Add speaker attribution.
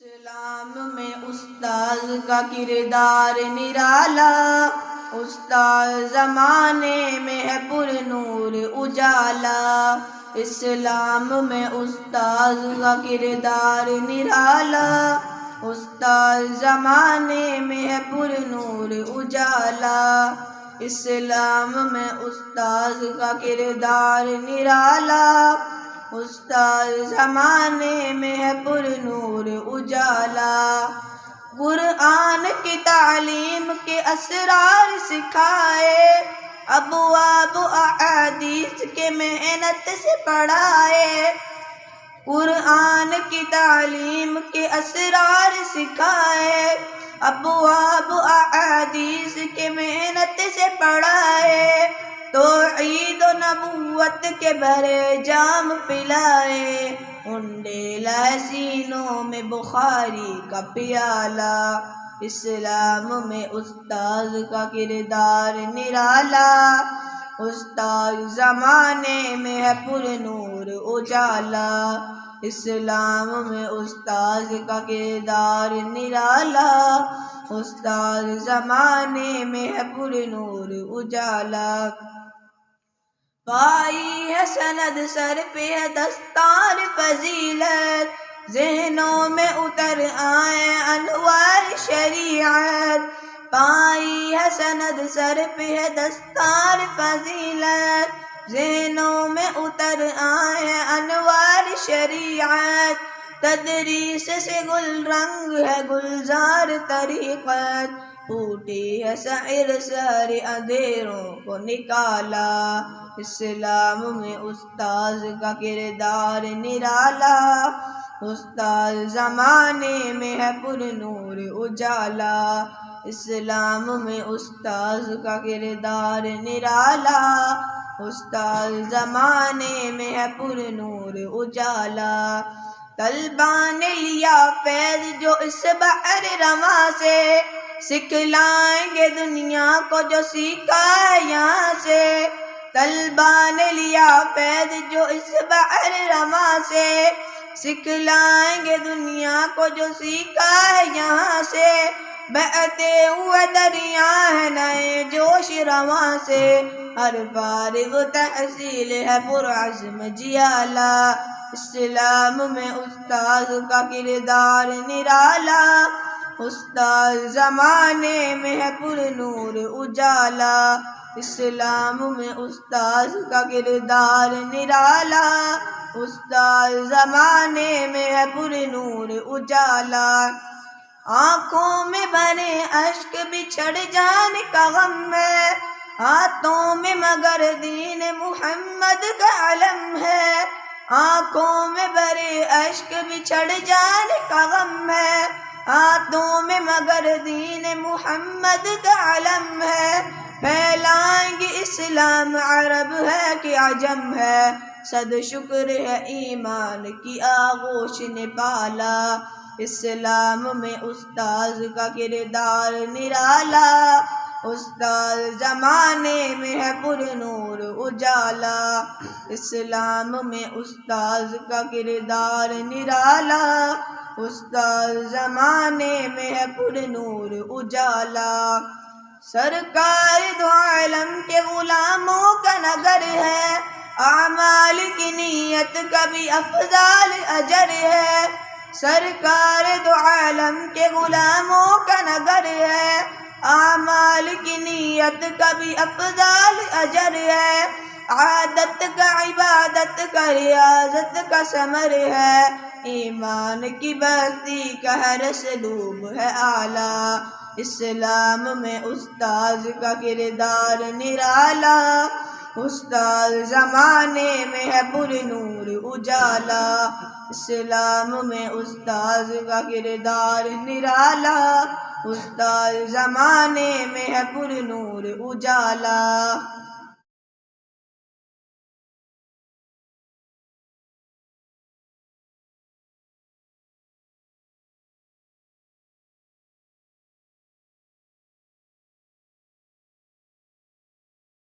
Speaker 1: اسلام میں استاذ کا کردار نرالا، استاذ زمانے میں ہے پر نور اجالا۔ اسلام میں استاذ کا کردار نرالا، استاذ زمانے میں ہے پر نور اجالا۔ اسلام میں استاذ کا کردار نرالا، استاذ زمانے میں ہے پر نور اجالا۔ قرآن کی تعلیم کے اسرار سکھائے، ابواب احادیث کے محنت سے پڑھائے۔ قرآن کی تعلیم کے اسرار سکھائے، ابواب احادیث کے محنت سے پڑھائے۔ توحید و نبوت کے بھرے جام پلائے، انڈیلا سینوں میں بخاری کا پیالہ۔ اسلام میں استاذ کا کردار نرالا، استاذ زمانے میں ہے پر نور اجالا۔ اسلام میں استاذ کا کردار نرالا، استاذ زمانے میں ہے پر نور اجالا۔ پائی ہے سند سر پہ ہے دستار فضیلت، ذہنوں میں اتر آئے انوار شریعت۔ پائی ہے سند سر پہ ہے دستار فضیلت، ذہنوں میں اتر آئے انوار شریعت۔ تدریس سے گل رنگ ہے گلزار طریقت، پھوٹی ہے سحر سحر اندھیروں کو نکالا۔ اسلام میں استاذ کا کردار نرالا، استاذ زمانے میں ہے پر نور اجالا۔ اسلام میں استاذ کا کردار نرالا، استاذ زمانے میں ہے پر نور اجالا۔ طلبا نے لیا فیض جو اس بحر رواں سے، سکھلائیں گے دنیا کو جو سیکھا ہے یہاں سے۔ طلبا نے لیا فیض جو اس بحر رواں سے، سکھلائیں گے دنیا کو جو سیکھا ہے یہاں سے۔ بہتے ہوئے دریا ہے نئے جوش رواں سے، ہر فارغ تحصیل ہے پرعزم جیالا۔ اسلام میں استاذ کا کردار نرالا، استاذ زمانے میں ہے پر نور اجالا۔ اسلام میں استاذ کا کردار نرالا، استاذ زمانے میں ہے پر نور اجالا۔ آنکھوں میں بھرے اشک بچھڑ جانے کا غم ہے، ہاتھوں میں مگر دین محمد کا علم ہے۔ آنکھوں میں بھرے اشک بچھڑ جانے کا غم ہے، ہاتھوں میں مگر دین محمد کا علم ہے۔ پھیلائیں گے اسلام عرب ہے کہ عجم ہے، صد شکر ہے ایمان کی آغوش نے پالا۔ اسلام میں استاذ کا کردار نرالا، استاذ زمانے میں ہے پر نور اجالا۔ اسلام میں استاذ کا کردار نرالا، استاذ زمانے میں ہے پر نور اجالا۔ سرکار دو عالم کے غلاموں کا نگر ہے، اعمال کی نیت کا بھی افضال اجر ہے۔ سرکار دو عالم کے غلاموں کا نگر ہے، اعمال کی نیت کا بھی افضال اجر ہے۔ عادت کا عبادت کا ریاضت کا ثمر ہے، ایمان کی بستی کا ہر اسلوب ہے اعلیٰ۔ اسلام میں استاذ کا کردار نرالا، استاذ زمانے میں ہے پر نور اجالا۔ اسلام میں استاذ کا کردار نرالا، استاذ زمانے میں ہے پر نور اجالا۔